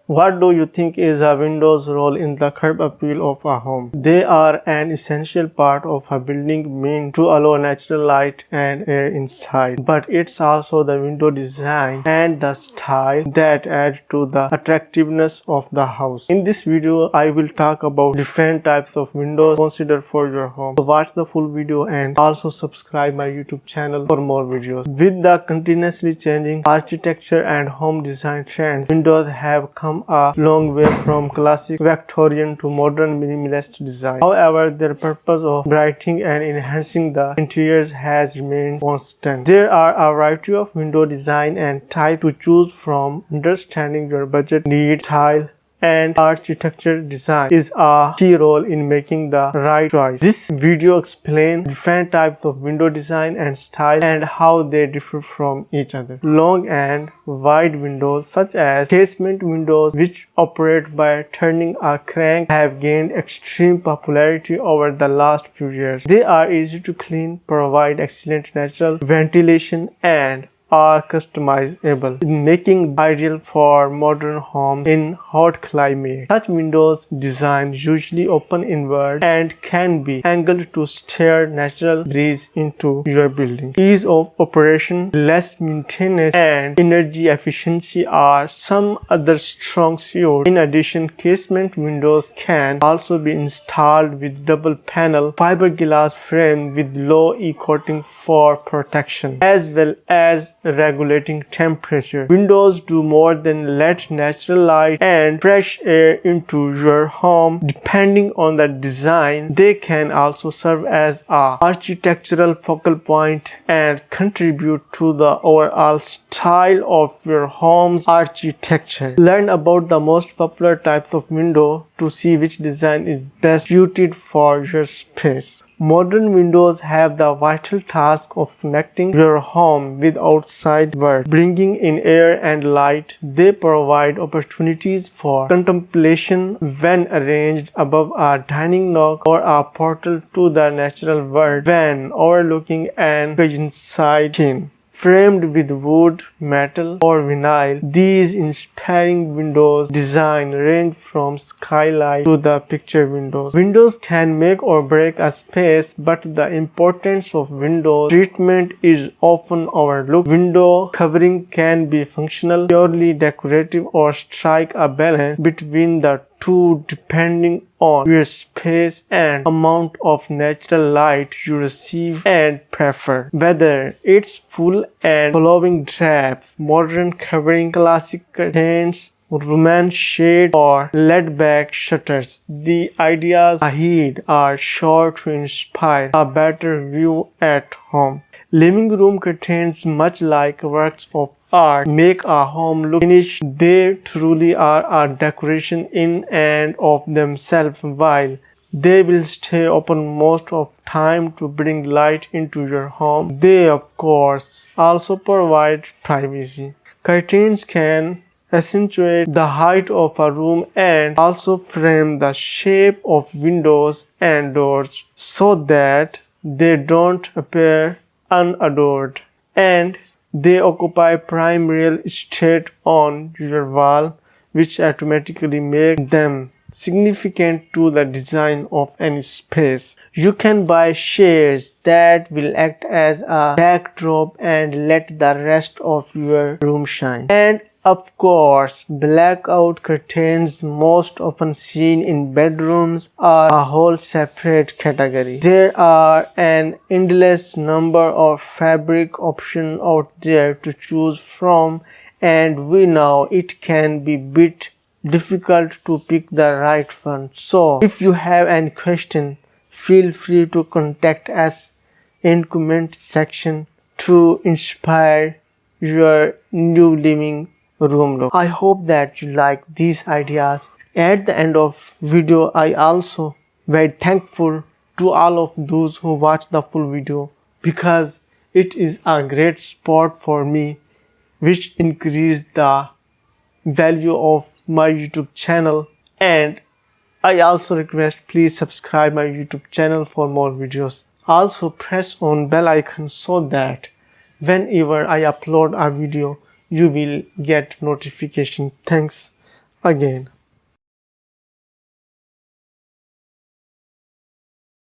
What do you think is a window's role in the curb appeal of a home? They are an essential part of a building meant to allow natural light and air inside. But it's also the window design and the style that add to the attractiveness of the house. In this video, I will talk about different types of windows considered for your home. So watch the full video and also subscribe my YouTube channel for more videos. With the continuously changing architecture and home design trends, windows have come a long way from classic Victorian to modern minimalist design. However, their purpose of brightening and enhancing the interiors has remained constant. There are a variety of window design and type to choose from. Understanding your budget, need, style, and architecture design is a key role in making the right choice. This video explains different types of window design and style and how they differ from each other. Long and wide windows such as casement windows, which operate by turning a crank, have gained extreme popularity over the last few years. They are easy to clean, provide excellent natural ventilation, and are customizable, making ideal for modern homes in hot climates. Such windows design usually open inward and can be angled to steer natural breeze into your building. Ease of operation, less maintenance, and energy efficiency are some other strong suits. In addition, casement windows can also be installed with double panel fiberglass frame with low E coating for protection, as well as regulating temperature. Windows do more than let natural light and fresh air into your home. Depending on the design, they can also serve as a architectural focal point and contribute to the overall style of your home's architecture. Learn about the most popular types of window to see which design is best suited for your space. Modern windows have the vital task of connecting your home with outside world, bringing in air and light. They provide opportunities for contemplation when arranged above a dining nook or a portal to the natural world when overlooking an inside scene. Framed with wood, metal, or vinyl, these inspiring windows design range from skylight to the picture windows. Windows can make or break a space, but the importance of window treatment is often overlooked. Window covering can be functional, purely decorative, or strike a balance between the two depending on your space and amount of natural light you receive and prefer. Whether it's full and flowing drapes, modern covering, classic curtains, Roman shade, or laid-back shutters, the ideas ahead are sure to inspire a better view at home. Living room curtains, much like works of art, make a home look finished. They truly are a decoration in and of themselves. While they will stay open most of the time to bring light into your home, they of course also provide privacy. Curtains can accentuate the height of a room and also frame the shape of windows and doors so that they don't appear unadored, and they occupy prime real estate on your wall, which automatically make them significant to the design of any space. You can buy shades that will act as a backdrop and let the rest of your room shine. And of course, blackout curtains, most often seen in bedrooms, are a whole separate category. There are an endless number of fabric options out there to choose from, and we know it can be a bit difficult to pick the right one. So, if you have any question, feel free to contact us in comment section to inspire your new living room look. I hope that you like these ideas. At the end of video, I also very thankful to all of those who watch the full video, because it is a great support for me, which increase the value of my YouTube channel. And I also request, please subscribe my YouTube channel for more videos. Also press on bell icon so that whenever I upload a video, you will get notification. Thanks. again.